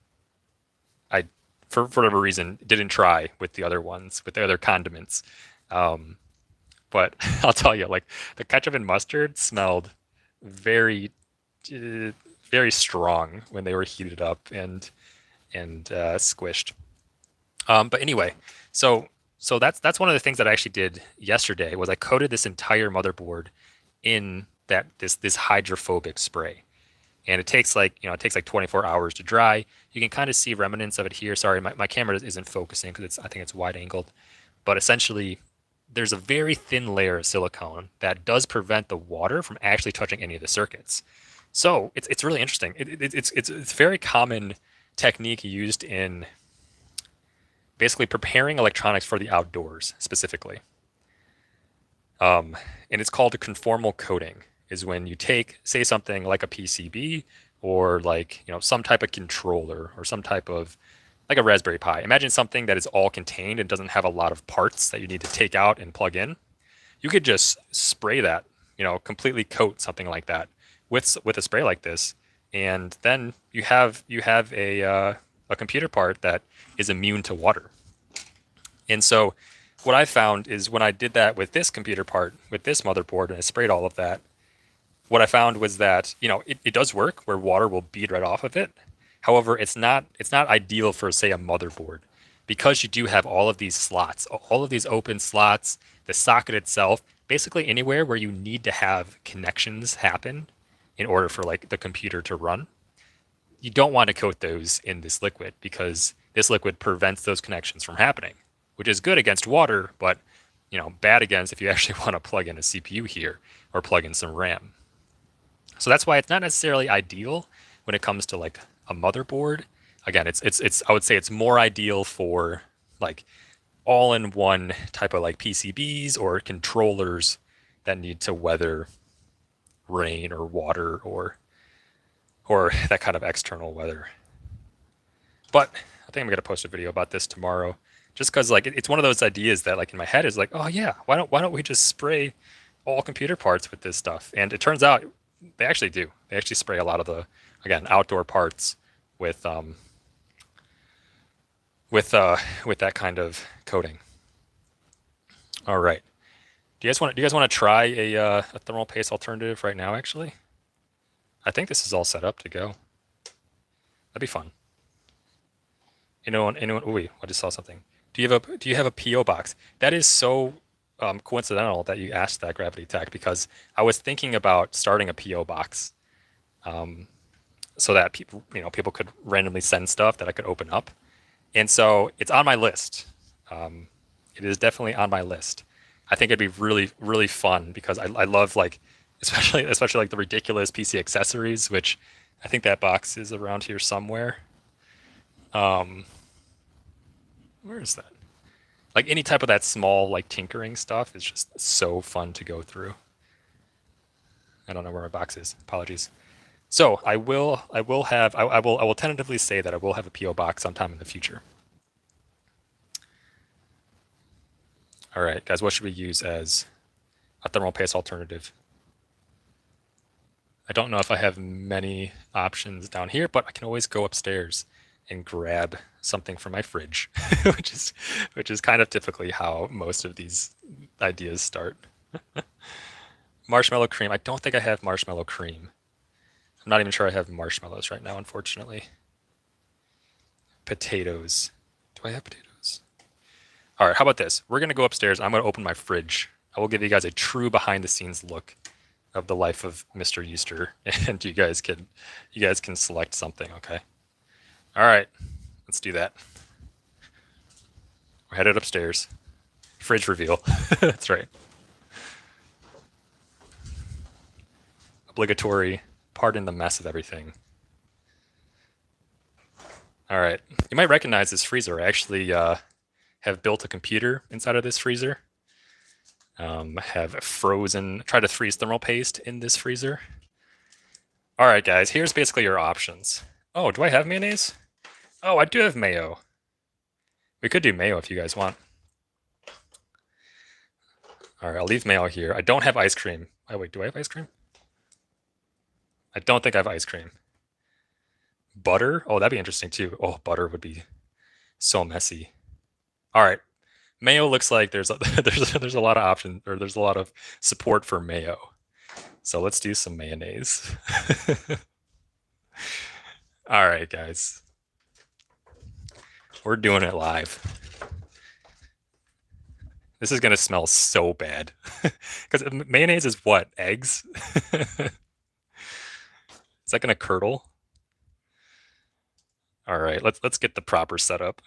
I, for whatever reason, didn't try with the other ones, with the other condiments. But I'll tell you, like the ketchup and mustard smelled very, very strong when they were heated up and squished. But anyway, so that's one of the things that I actually did yesterday was I coated this entire motherboard in this hydrophobic spray. and it takes like, it takes like 24 hours to dry. You can kind of see remnants of it here. Sorry, my camera isn't focusing because I think it's wide angled, but essentially there's a very thin layer of silicone that does prevent the water from actually touching any of the circuits. So it's really interesting. It's a very common technique used in basically preparing electronics for the outdoors specifically. And it's called a conformal coating. Is when you take, say, something like a PCB or like some type of controller or some type of like a Raspberry Pi. Imagine something that is all contained and doesn't have a lot of parts that you need to take out and plug in. You could just spray that, completely coat something like that with a spray like this, and then you have a computer part that is immune to water. And so what I found is when I did that with this computer part, with this motherboard, and I sprayed all of that, what I found was that, it does work where water will bead right off of it. However, it's not ideal for, say, a motherboard, because you do have all of these slots, all of these open slots, the socket itself, basically anywhere where you need to have connections happen in order for like the computer to run. You don't want to coat those in this liquid because this liquid prevents those connections from happening, which is good against water, but bad against if you actually want to plug in a CPU here or plug in some RAM. So that's why it's not necessarily ideal when it comes to like a motherboard. Again, it's I would say it's more ideal for like all-in-one type of like PCBs or controllers that need to weather rain or water or that kind of external weather. But I think I'm gonna post a video about this tomorrow, just because like it's one of those ideas that like in my head is like, oh yeah, why don't we just spray all computer parts with this stuff? And it turns out they actually do. They actually spray a lot of the, again, outdoor parts with with that kind of coating. All right. Do you guys want to try a thermal paste alternative right now? Actually, I think this is all set up to go. That'd be fun. Anyone? Oh wait, I just saw something. Do you have a PO box? That is so coincidental that you asked that, Gravity Tech, because I was thinking about starting a PO box, so that people could randomly send stuff that I could open up, and so it's on my list. It is definitely on my list. I think it'd be really really fun because I love like especially like the ridiculous PC accessories, which I think that box is around here somewhere. Um, where is that? Like any type of that small like tinkering stuff is just so fun to go through. I don't know where my box is. Apologies. So I will tentatively say that I will have a PO box sometime in the future. All right, guys, what should we use as a thermal paste alternative? I don't know if I have many options down here, but I can always go upstairs and grab something from my fridge, which is kind of typically how most of these ideas start. Marshmallow cream. I don't think I have marshmallow cream. I'm not even sure I have marshmallows right now, unfortunately. Potatoes. Do I have potatoes? All right, how about this? We're gonna go upstairs. I'm gonna open my fridge. I will give you guys a true behind the scenes look of the life of Mr. Euster, and you guys can select something, okay? All right, let's do that. We're headed upstairs. Fridge reveal. That's right. Obligatory. Pardon the mess of everything. All right. You might recognize this freezer. I actually have built a computer inside of this freezer. Have tried to freeze thermal paste in this freezer. All right, guys, here's basically your options. Oh, do I have mayonnaise? Oh, I do have mayo. We could do mayo if you guys want. All right, I'll leave mayo here. I don't have ice cream. Oh, wait, do I have ice cream? I don't think I have ice cream. Butter? Oh, that'd be interesting too. Oh, butter would be so messy. All right, mayo looks like there's a, there's a lot of options, or there's a lot of support for mayo. So let's do some mayonnaise. All right, guys. We're doing it live. This is gonna smell so bad. Because mayonnaise is what? Eggs? Is that gonna curdle? All right, let's get the proper setup.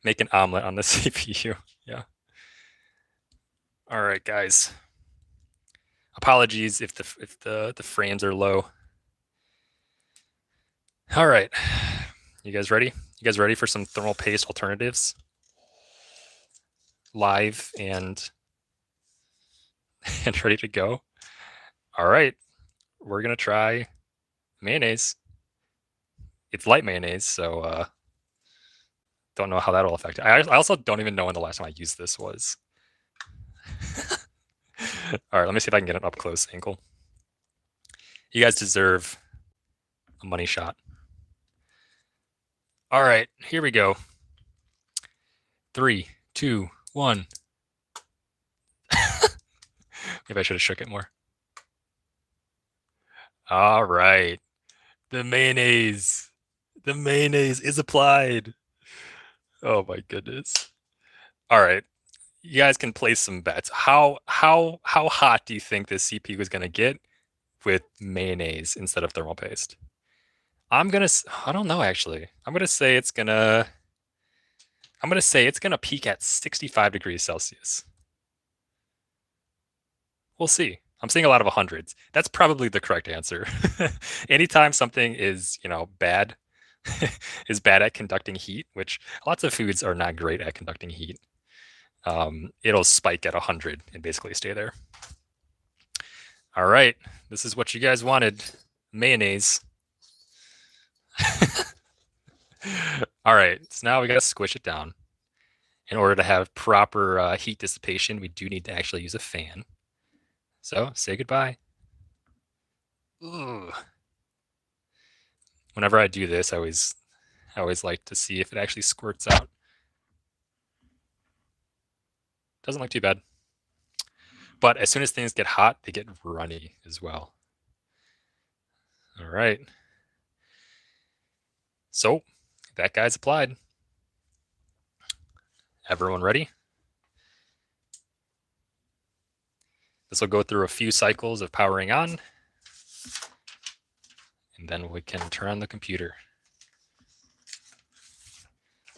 Make an omelet on the CPU. Yeah. All right, guys. Apologies if the frames are low. All right. You guys ready? You guys ready for some thermal paste alternatives? Live and and ready to go. All right. We're gonna try mayonnaise. It's light mayonnaise, so don't know how that'll affect it. I also don't even know when the last time I used this was. All right, let me see if I can get an up close angle. You guys deserve a money shot. All right, here we go. 3, 2, 1. Maybe I should have shook it more. All right. The mayonnaise. The mayonnaise is applied. Oh my goodness. All right. You guys can place some bets. How hot do you think this CPU is going to get with mayonnaise instead of thermal paste? I don't know actually. I'm going to say it's going to peak at 65 degrees Celsius. We'll see. I'm seeing a lot of hundreds. That's probably the correct answer. Anytime something is, bad, is bad at conducting heat, which lots of foods are not great at conducting heat, it'll spike at 100 and basically stay there. All right, this is what you guys wanted, mayonnaise. All right, so now we got to squish it down. In order to have proper heat dissipation, we do need to actually use a fan. So say goodbye. Ugh. Whenever I do this, I always like to see if it actually squirts out. Doesn't look too bad. But as soon as things get hot, they get runny as well. All right. So that guy's applied. Everyone ready? This will go through a few cycles of powering on, and then we can turn on the computer.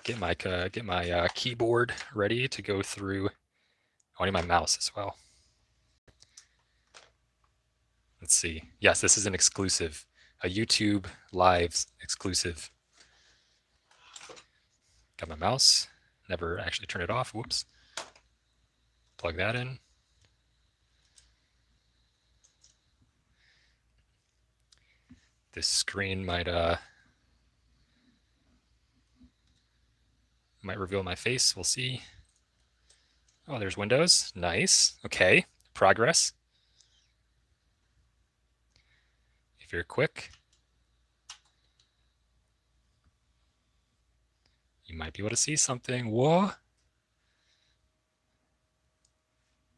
Get my keyboard ready to go through. I need my mouse as well. Let's see. Yes, this is an exclusive, a YouTube Lives exclusive. Got my mouse. Never actually turned it off. Whoops. Plug that in. This screen might reveal my face. We'll see. Oh, there's Windows. Nice. Okay. Progress. If you're quick, you might be able to see something. Whoa.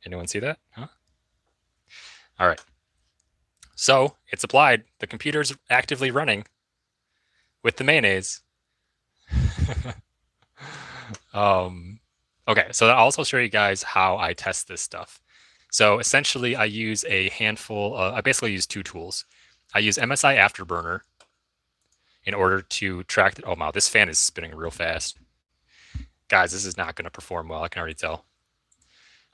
Anyone see that? Huh? All right. So it's applied. The computer's actively running with the mayonnaise. Okay, so I'll also show you guys how I test this stuff. So essentially, I use a handful. I basically use two tools. I use MSI Afterburner in order to track. Oh wow, this fan is spinning real fast. Guys, this is not going to perform well. I can already tell.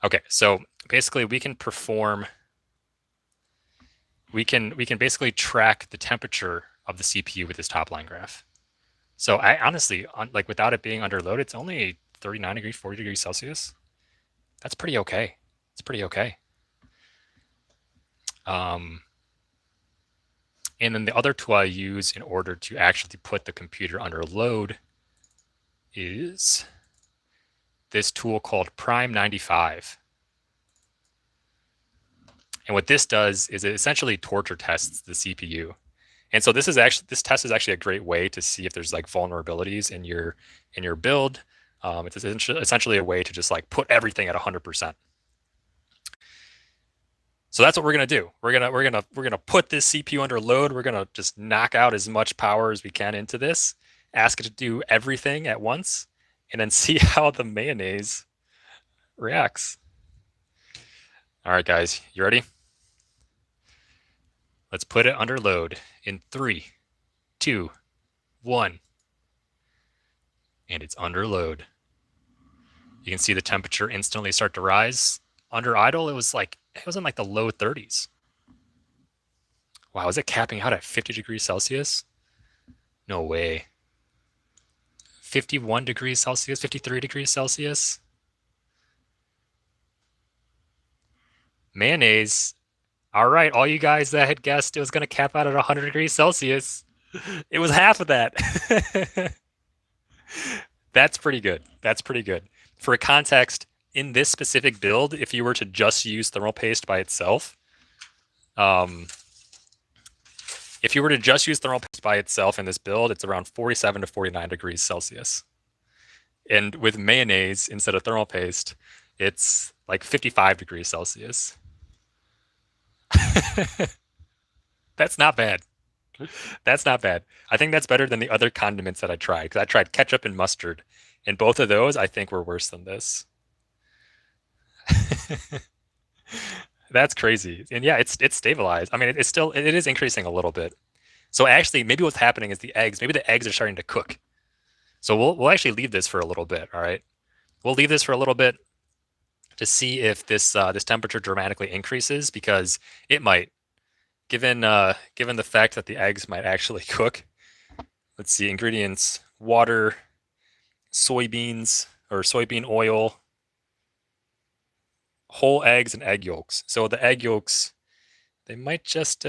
Okay, so basically, we can perform. We can basically track the temperature of the CPU with this top line graph. So I honestly, like without it being under load, it's only 39 degrees, 40 degrees Celsius. That's pretty okay. It's pretty okay. And then the other tool I use in order to actually put the computer under load is this tool called Prime 95. And what this does is it essentially torture tests the CPU. And so this test is actually a great way to see if there's like vulnerabilities in your build. It's essentially a way to just like put everything at 100%. So that's what we're gonna do. We're gonna put this CPU under load. We're gonna just knock out as much power as we can into this, ask it to do everything at once, and then see how the mayonnaise reacts. All right, guys, you ready? Let's put it under load in 3, 2, 1. And it's under load. You can see the temperature instantly start to rise. Under idle, it was in like the low 30s. Wow, is it capping out at 50 degrees Celsius? No way. 51 degrees Celsius, 53 degrees Celsius. Mayonnaise. All right, all you guys that had guessed it was going to cap out at 100 degrees Celsius, it was half of that. That's pretty good. That's pretty good. For context, in this specific build, if you were to just use thermal paste by itself, if you were to just use thermal paste by itself in this build, it's around 47 to 49 degrees Celsius. And with mayonnaise instead of thermal paste, it's like 55 degrees Celsius. That's not bad. That's not bad. I think that's better than the other condiments that I tried, because I tried ketchup and mustard, and both of those I think were worse than this. That's crazy. And yeah, it's stabilized. I mean, it is increasing a little bit. So actually, maybe what's happening is maybe the eggs are starting to cook. So we'll actually leave this for a little bit. All right, we'll leave this for a little bit to see if this temperature dramatically increases, because it might, given the fact that the eggs might actually cook. Let's see, ingredients: water, soybeans or soybean oil, whole eggs, and egg yolks. So the egg yolks, they might just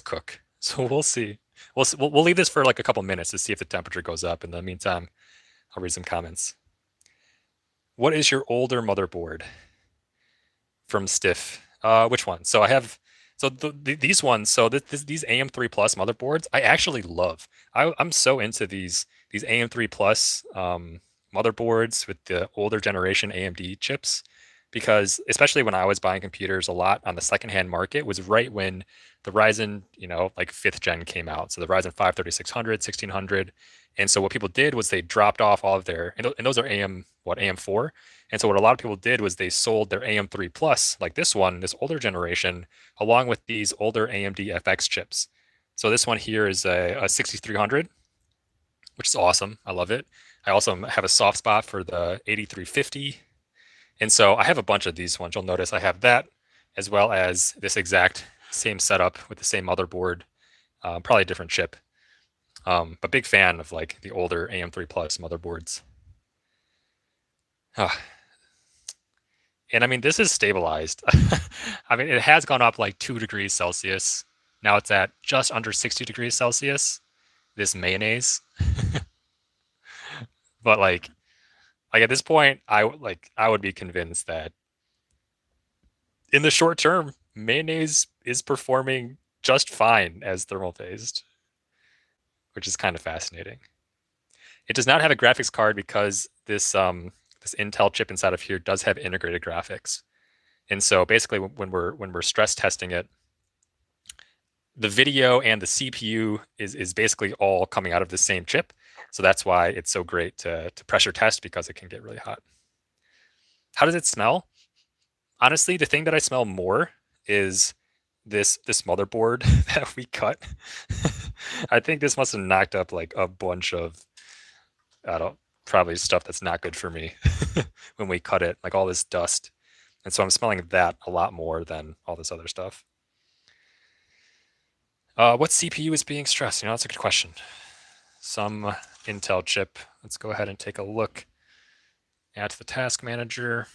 cook. So we'll see. We'll leave this for like a couple minutes to see if the temperature goes up. In the meantime, I'll read some comments. What is your older motherboard? From Stiff. Which one? So I have these ones. So these AM3 Plus motherboards, I actually love. I'm so into these AM3 Plus motherboards with the older generation AMD chips, because especially when I was buying computers a lot on the secondhand market was right when the Ryzen, like 5th gen came out. So the Ryzen 5 3600, 1600. And so what people did was they dropped off all of their, and those are AM4. And so what a lot of people did was they sold their AM3 Plus, like this older generation, along with these older AMD FX chips. So this one here is a 6300, which is awesome. I love it. I also have a soft spot for the 8350. And so I have a bunch of these ones. You'll notice I have that, as well as this exact same setup with the same motherboard, probably a different chip. But big fan of like the older AM3 Plus motherboards. And I mean, this is stabilized. I mean, it has gone up like 2 degrees Celsius. Now it's at just under 60 degrees Celsius, this mayonnaise. But like at this point, I would be convinced that in the short term, mayonnaise is performing just fine as thermal paste, which is kind of fascinating. It does not have a graphics card because this Intel chip inside of here does have integrated graphics. And so basically when we're stress testing it, the video and the CPU is basically all coming out of the same chip. So that's why it's so great to pressure test, because it can get really hot. How does it smell? Honestly, the thing that I smell more is this motherboard that we cut. I think this must have knocked up like a bunch of, probably stuff that's not good for me when we cut it, like all this dust. And so I'm smelling that a lot more than all this other stuff. What CPU is being stressed? That's a good question. Some Intel chip. Let's go ahead and take a look at the task manager.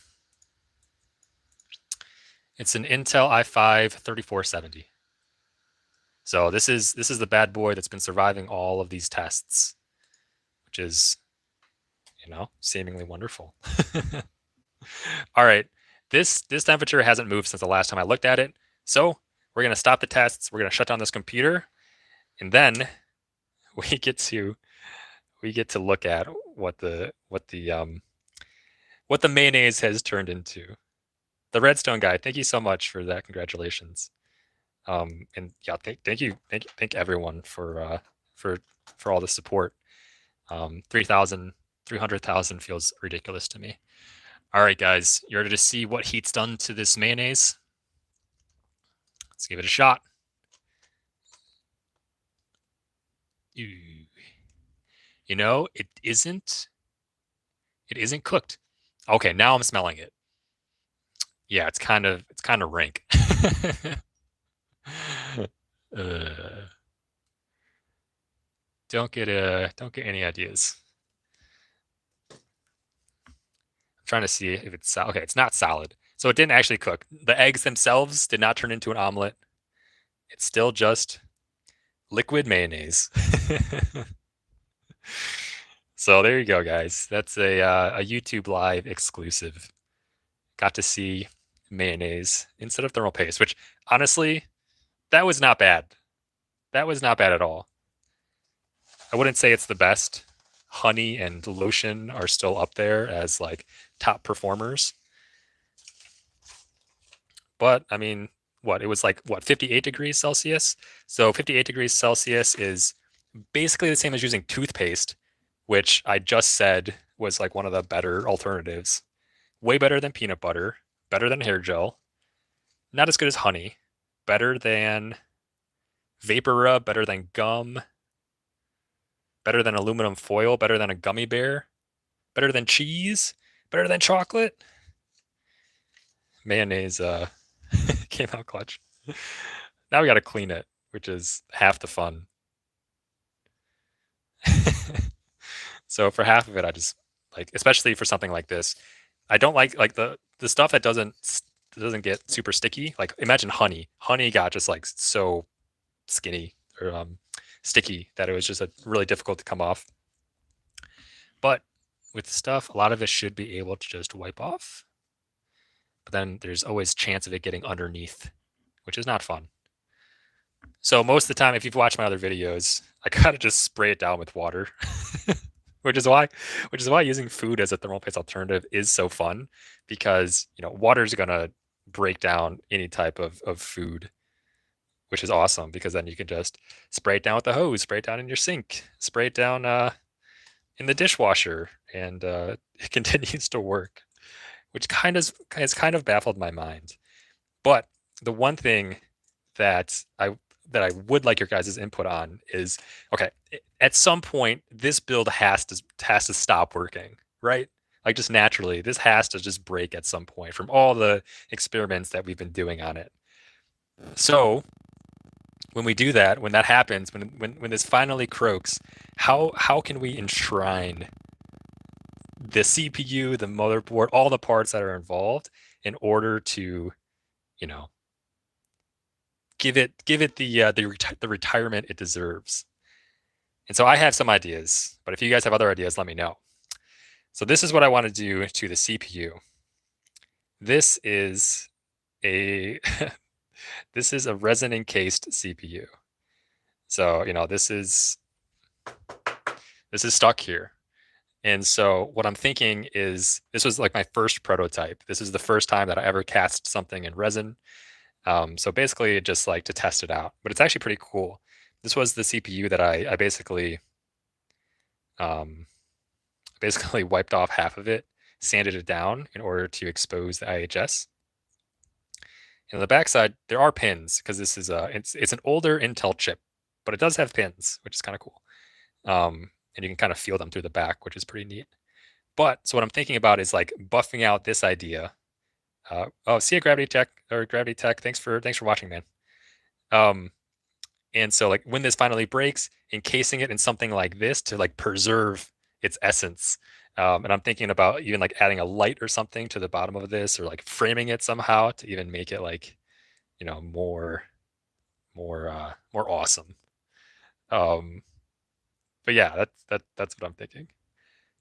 It's an Intel i5 3470. So this is the bad boy that's been surviving all of these tests, which is, seemingly wonderful. All right, this temperature hasn't moved since the last time I looked at it. So we're gonna stop the tests. We're gonna shut down this computer, and then we get to look at what the mayonnaise has turned into. The Redstone guy, thank you so much for that. Congratulations. And yeah, thank everyone for all the support. 3,000, 300,000 feels ridiculous to me. All right, guys, you ready to see what heat's done to this mayonnaise? Let's give it a shot. Ooh. You know, it isn't. It isn't cooked. Okay, now I'm smelling it. Yeah, it's kind of rank. uh, don't get any ideas. I'm trying to see if it's okay. It's not solid, so it didn't actually cook. The eggs themselves did not turn into an omelet. It's still just liquid mayonnaise. So there you go, guys. That's a YouTube Live exclusive. Got to see mayonnaise instead of thermal paste, which honestly, that was not bad. That was not bad at all. I wouldn't say it's the best. Honey and lotion are still up there as like top performers. But I mean, what? It was like what, 58 degrees Celsius? So 58 degrees Celsius is basically the same as using toothpaste, which I just said was like one of the better alternatives. Way better than peanut butter, better than hair gel, not as good as honey, better than vapor rub, better than gum, better than aluminum foil, better than a gummy bear, better than cheese, better than chocolate. Mayonnaise came out clutch. Now we got to clean it, which is half the fun. So for half of it, I just like, especially for something like this, I don't like the stuff that doesn't get super sticky. Like imagine honey. Honey got just like so skinny or sticky that it was just really difficult to come off. But with stuff, a lot of it should be able to just wipe off. But then there's always chance of it getting underneath, which is not fun. So most of the time, if you've watched my other videos, I kind of just spray it down with water, which is why using food as a thermal paste alternative is so fun, because water is gonna break down any type of food, which is awesome because then you can just spray it down with the hose, spray it down in your sink, spray it down in the dishwasher, and it continues to work, which has kind of baffled my mind. But the one thing that I would like your guys' input on is, okay, at some point this build has to stop working, right? Like just naturally, this has to just break at some point from all the experiments that we've been doing on it. So when we do that, when that happens, when this finally croaks, how can we enshrine the CPU, the motherboard, all the parts that are involved in order to, you know, give it the retirement it deserves? And so I have some ideas, but if you guys have other ideas, let me know. So this is what I want to do to the CPU. This is a this is a resin encased CPU. So, this is stuck here. And so what I'm thinking is, this was like my first prototype. This is the first time that I ever cast something in resin. So basically just like to test it out, but it's actually pretty cool. This was the CPU that I basically wiped off half of it, sanded it down in order to expose the IHS. And on the backside, there are pins because this is it's an older Intel chip, but it does have pins, which is kind of cool. And you can kind of feel them through the back, which is pretty neat. But so what I'm thinking about is like buffing out this idea. Oh, see ya, Gravity Tech. Thanks for watching, man. And so like when this finally breaks, encasing it in something like this to like preserve its essence. And I'm thinking about even like adding a light or something to the bottom of this, or like framing it somehow to even make it like, more awesome. But yeah, that's what I'm thinking.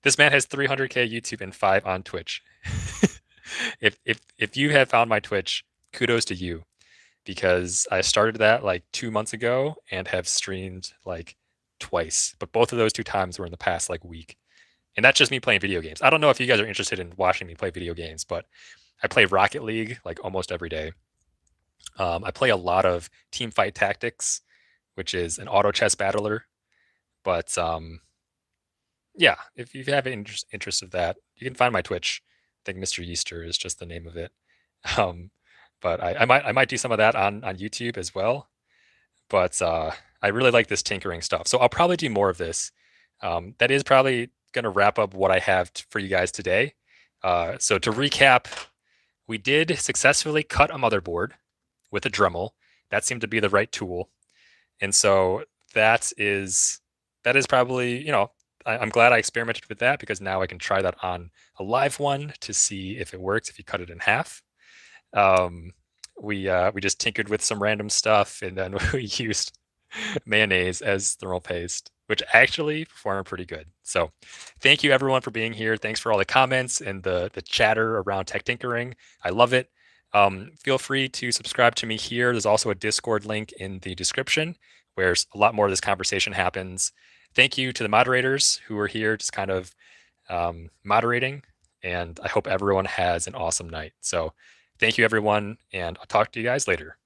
This man has 300K YouTube and 5 on Twitch. If you have found my Twitch, kudos to you, because I started that like 2 months ago and have streamed like twice, but both of those 2 times were in the past like week. And that's just me playing video games. I don't know if you guys are interested in watching me play video games, but I play Rocket League like almost every day. I play a lot of Teamfight Tactics, which is an auto chess battler. But yeah, if you have an interest of that, you can find my Twitch. I think Mr. Yeaster is just the name of it. But I might do some of that on YouTube as well. But I really like this tinkering stuff. So I'll probably do more of this. That is probably going to wrap up what I have for you guys today. So to recap, we did successfully cut a motherboard with a Dremel. That seemed to be the right tool. And so that is probably, I'm glad I experimented with that because now I can try that on a live one to see if it works if you cut it in half. Um, we just tinkered with some random stuff and then we used mayonnaise as thermal paste, which actually performed pretty good. So thank you everyone for being here. Thanks for all the comments and the chatter around tech tinkering. I love it. Feel free to subscribe to me here. There's also a Discord link in the description where a lot more of this conversation happens. Thank you to the moderators who are here just kind of moderating. And I hope everyone has an awesome night. So thank you, everyone. And I'll talk to you guys later.